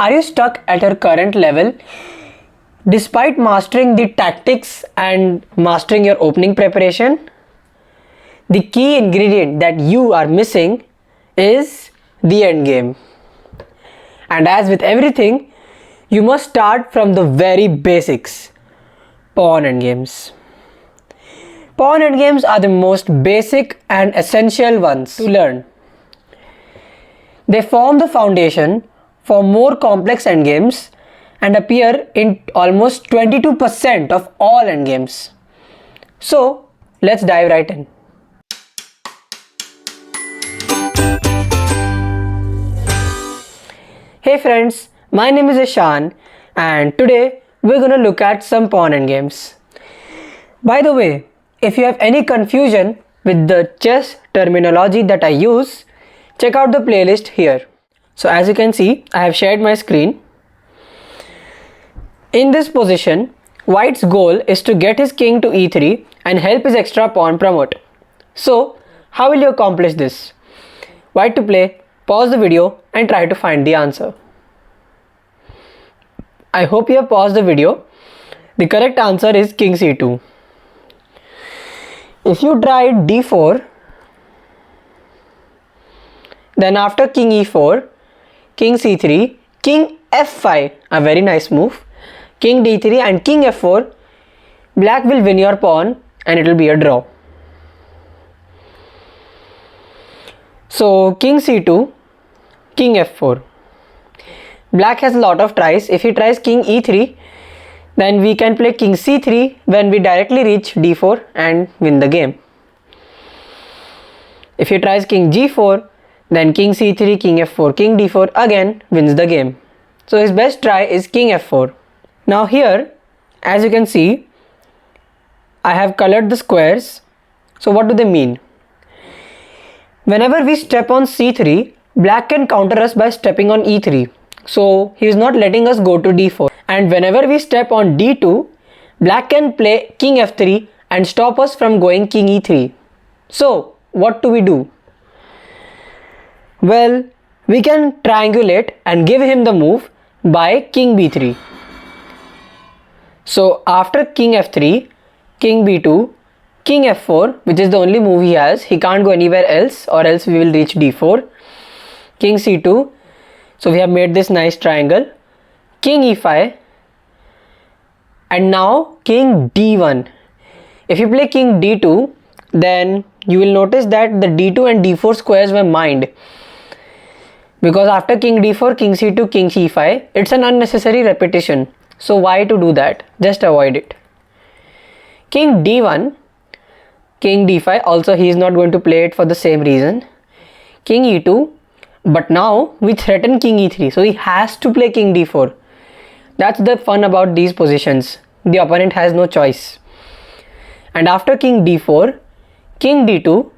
Are you stuck at your current level despite mastering the tactics and mastering your opening preparation? The key ingredient that you are missing is the end game. And as with everything, you must start from the very basics. Pawn endgames. Pawn endgames are the most basic and essential ones to learn. They form the foundation for more complex endgames and appear in almost 22% of all endgames. So let's dive right in. Hey friends, my name is Ishan and today we're gonna look at some pawn endgames. By the way, if you have any confusion with the chess terminology that I use, check out the playlist here. So as you can see, I have shared my screen. In this position, White's goal is to get his king to e3 and help his extra pawn promote. So how will you accomplish this? White to play, pause the video and try to find the answer. I hope you have paused the video. The correct answer is king c2. If you try d4, then after king e4, king c3, king f5, a very nice move, king d3 and king f4, black will win your pawn and it will be a draw. So king c2, king f4. Black has a lot of tries. If he tries king e3, then we can play king c3 when we directly reach d4 and win the game. If he tries king g4, then king c3, king f4, king d4 again wins the game. So his best try is king f4. Now here, as you can see, I have colored the squares. So what do they mean? Whenever we step on c3, black can counter us by stepping on e3. So he is not letting us go to d4. And whenever we step on d2, black can play king f3 and stop us from going king e3. So what do we do? Well, we can triangulate and give him the move by king b3. So after king f3, king b2, king f4, which is the only move he has, he can't go anywhere else or else we will reach d4, king c2, so we have made this nice triangle, king e5, and now king d1. If you play king d2, then you will notice that the d2 and d4 squares were mined. Because after king d4, king c2, king c5, it's an unnecessary repetition. So why to do that? Just avoid it. King d1, king d5, also he is not going to play it for the same reason. King e2, but now we threaten king e3, so he has to play king d4. That's the fun about these positions. The opponent has no choice. And after king d4, king d2,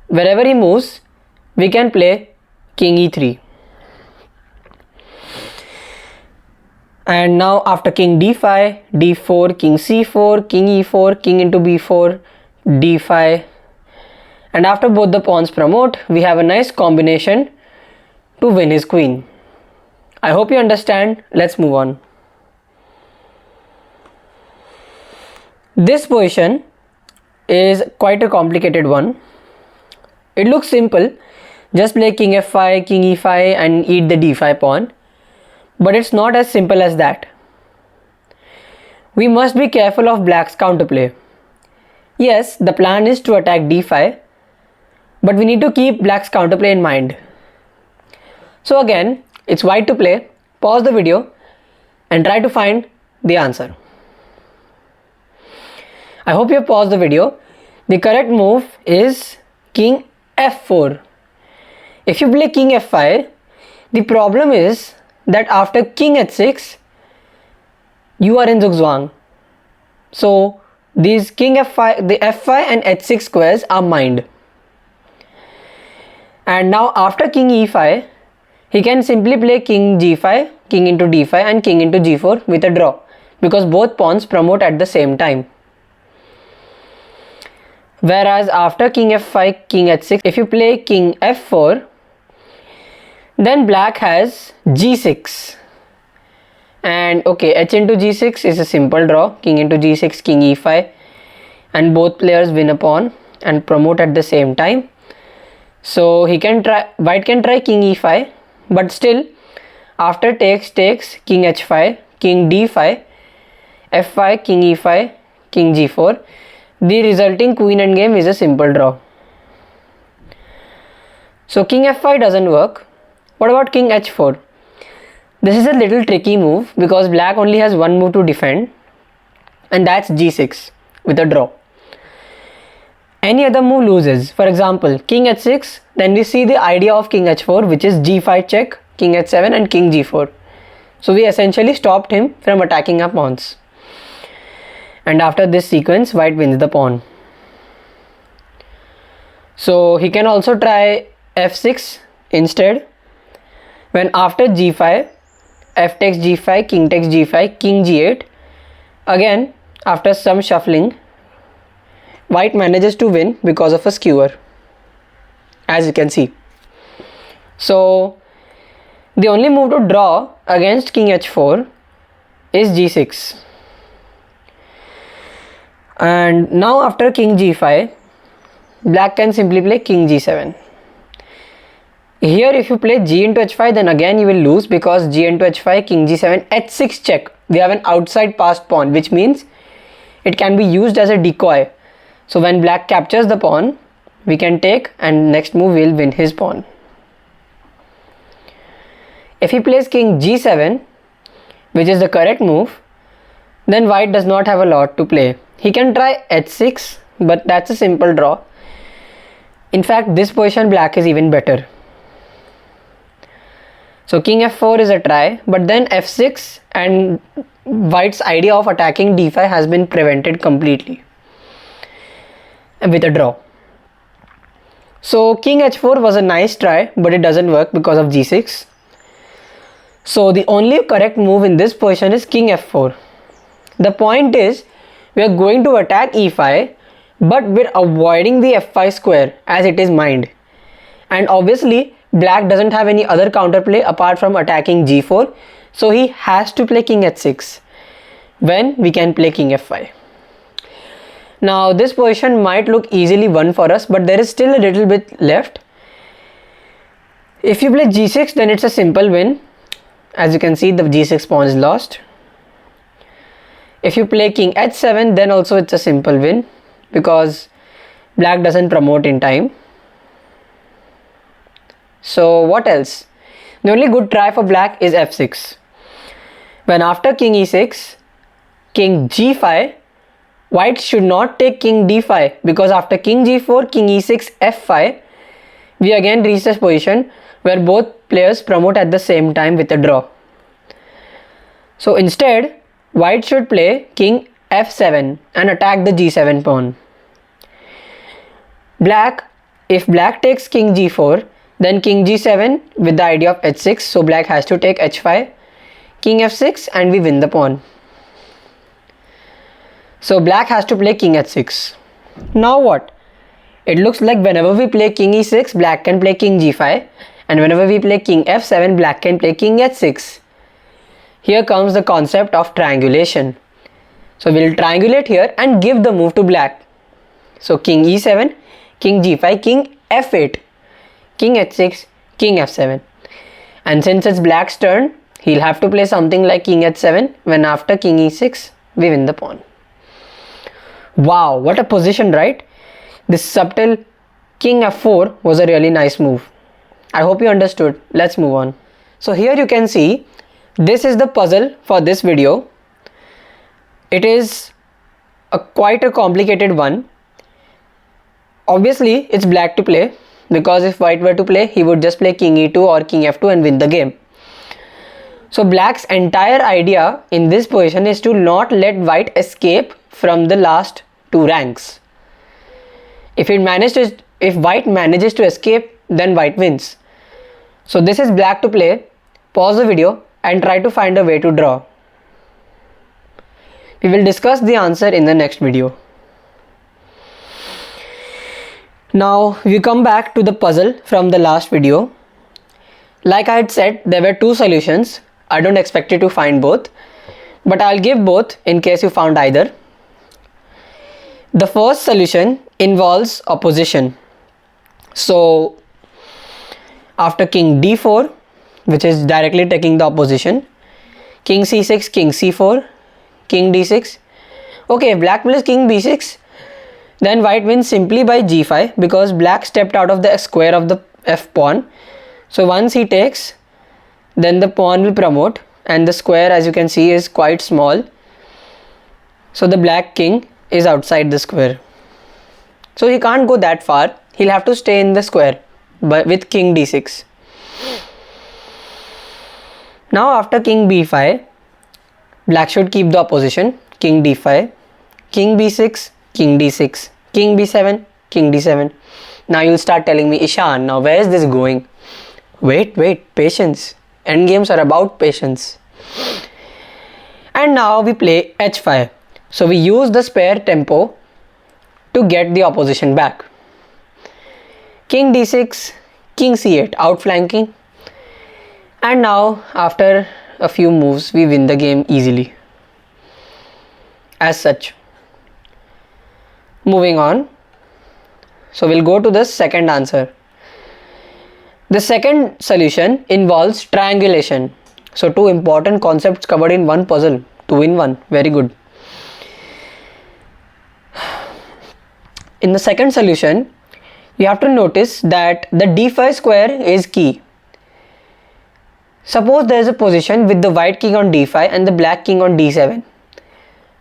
wherever he moves, we can play king e3. And now after king d5, d4, king c4, king e4, king into b4, d5. And after both the pawns promote, we have a nice combination to win his queen. I hope you understand. Let's move on. This position is quite a complicated one. It looks simple. Just play king f5, king e5 and eat the d5 pawn. But it's not as simple as that. We must be careful of black's counterplay. Yes, the plan is to attack d5, but we need to keep black's counterplay in mind. So again, it's white to play, pause the video and try to find the answer. I hope you have paused the video. The correct move is king f4. If you play king f5, the problem is that after king h6, you are in zugzwang. So these king f5, the f5 and h6 squares are mined. And now after king e5, he can simply play king g5, king into d5 and king into g4 with a draw, because both pawns promote at the same time. Whereas after king f5, king h6, if you play king f4, Then black has g6, and okay, h into g6 is a simple draw. King into g6, king e5, and both players win a pawn and promote at the same time. So he can try, white can try king e5, but still after takes, king h5, king d5, f5, king e5, king g4, the resulting queen endgame is a simple draw. So king f5 doesn't work. What about king h4? This is a little tricky move because black only has one move to defend, and that's g6 with a draw. Any other move loses. For example, king h6, then we see the idea of king h4, which is g5 check, king h7 and king g4. So we essentially stopped him from attacking our pawns. And after this sequence, white wins the pawn. So he can also try f6 instead. When after g5, f takes g5, king takes g5, king g8. Again, after some shuffling, white manages to win because of a skewer, as you can see. So the only move to draw against king h4 is g6. And now after king g5, black can simply play king g7. Here if you play g into h5, then again you will lose because g into h5, king g7, h6 check. We have an outside passed pawn, which means it can be used as a decoy. So when black captures the pawn, we can take, and next move will win his pawn. If he plays king g7, which is the correct move, then white does not have a lot to play. He can try h6, but that's a simple draw. In fact, this position black is even better. So king f4 is a try, but then f6 and white's idea of attacking d5 has been prevented completely with a draw. So king h4 was a nice try, but it doesn't work because of g6. So the only correct move in this position is king f4. The point is, we are going to attack e5, but we're avoiding the f5 square as it is mined. And obviously black doesn't have any other counterplay apart from attacking g4, so he has to play king h6 when we can play king f5. Now this position might look easily won for us, but there is still a little bit left. If you play g6, then it's a simple win. As you can see, the g6 pawn is lost. If you play king h7, then also it's a simple win because black doesn't promote in time. So what else? The only good try for black is f6. When after king e6, king g5, white should not take king d5 because after king g4, king e6, f5, we again reach this position where both players promote at the same time with a draw. So instead, white should play king f7 and attack the g7 pawn. If black takes king g4, then king g7 with the idea of h6, so black has to take h5, king f6, and we win the pawn. So black has to play king h6. Now what? It looks like whenever we play king e6, black can play king g5, and whenever we play king f7, black can play king h6. Here comes the concept of triangulation. So we'll triangulate here and give the move to black. So king e7, king g5, king f8, king h6, king f7. And since it's black's turn, he'll have to play something like king h7 when after king e6, we win the pawn. Wow, what a position, right? This subtle king f4 was a really nice move. I hope you understood. Let's move on. So here you can see, this is the puzzle for this video. It is quite a complicated one. Obviously, it's black to play because if white were to play, he would just play king e2 or king f2 and win the game. So black's entire idea in this position is to not let white escape from the last two ranks. If white manages to escape, then white wins. So this is black to play. Pause the video and try to find a way to draw. We will discuss the answer in the next video. Now we come back to the puzzle from the last video. Like I had said, there were two solutions. I don't expect you to find both, but I'll give both in case you found either. The first solution involves opposition. So after king d4, which is directly taking the opposition, king c6, king c4, king d6. Okay, if black plays king b6, then white wins simply by g5 because black stepped out of the square of the f pawn. So once he takes, then the pawn will promote, and the square, as you can see, is quite small. So the black king is outside the square. So he can't go that far. He'll have to stay in the square with king d6. Now after king b5, black should keep the opposition. King d5, king b6, king d6, king b7, king d7. Now you'll start telling me, Ishan, now where is this going? Wait, patience. Endgames are about patience. And now we play h5. So we use the spare tempo to get the opposition back. King d6, king c8, outflanking. And now after a few moves, we win the game easily. As such. Moving on. So we'll go to the second answer. The second solution involves triangulation. So two important concepts covered in one puzzle. 2 in 1. Very good. In the second solution, you have to notice that the d5 square is key. Suppose there is a position with the white king on d5 and the black king on d7.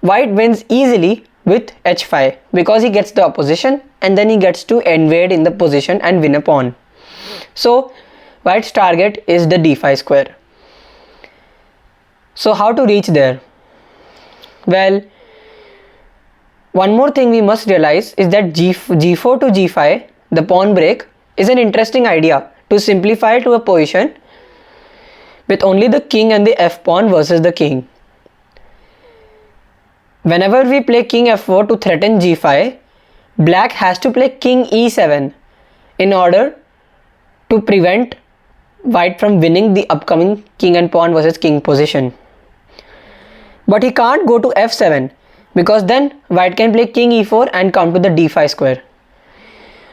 White wins easily with h5 because he gets the opposition and then he gets to invade in the position and win a pawn. So white's target is the d5 square. So how to reach there? Well, one more thing we must realize is that g4 to g5, the pawn break, is an interesting idea to simplify to a position with only the king and the f pawn versus the king. Whenever we play king f4 to threaten g5, black has to play king e7 in order to prevent white from winning the upcoming king and pawn versus king position. But he can't go to f7 because then white can play king e4 and come to the d5 square.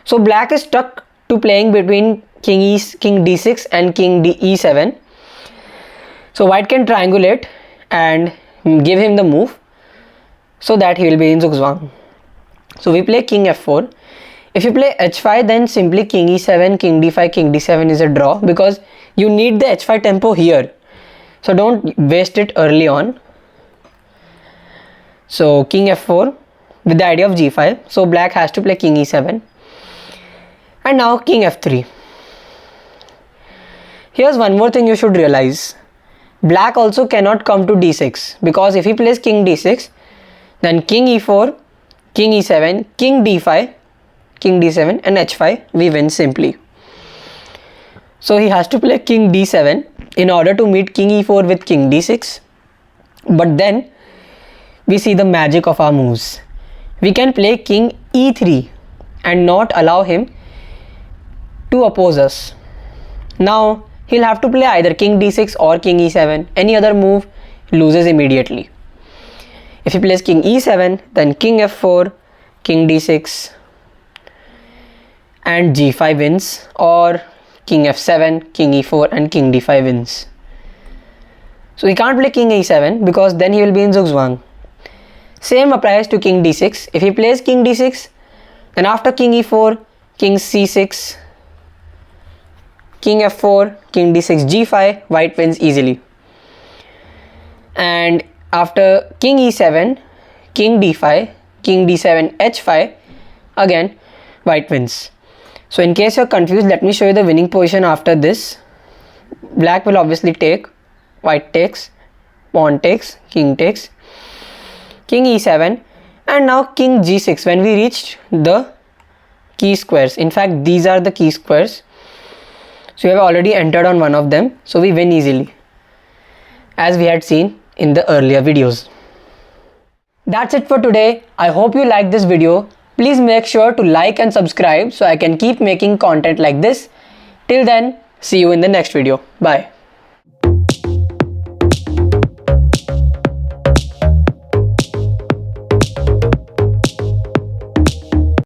So black is stuck to playing between king d6 and king e7. So white can triangulate and give him the move so that he will be in zugzwang. So we play king f4. If you play h5, then simply king e7, king d5, king d7 is a draw because you need the h5 tempo here. So don't waste it early on. So king f4 with the idea of g5. So black has to play king e7. And now king f3. Here's one more thing you should realize. Black also cannot come to d6 because if he plays king d6, then king e4, king e7, king d5, king d7 and h5, we win simply. So he has to play king d7 in order to meet king e4 with king d6. But then we see the magic of our moves. We can play king e3 and not allow him to oppose us. Now he'll have to play either king d6 or king e7. Any other move loses immediately. If he plays king e7, then king f4, king d6 and g5 wins, or king f7, king e4 and king d5 wins. So he can't play king e7 because then he will be in zugzwang. Same applies to king d6. If he plays king d6, then after king e4, king c6, king f4, king d6, g5, white wins easily. And after king e7, king d5, king d7, h5, again white wins. So in case you're confused, let me show you the winning position after this. Black will obviously take, white takes, pawn takes, king takes, king e7, and now king g6 when we reached the key squares. In fact, these are the key squares. So we have already entered on one of them, so we win easily, as we had seen in the earlier videos. That's it for today. I hope you liked this video. Please make sure to like and subscribe so I can keep making content like this. Till then, See you in the next video. Bye.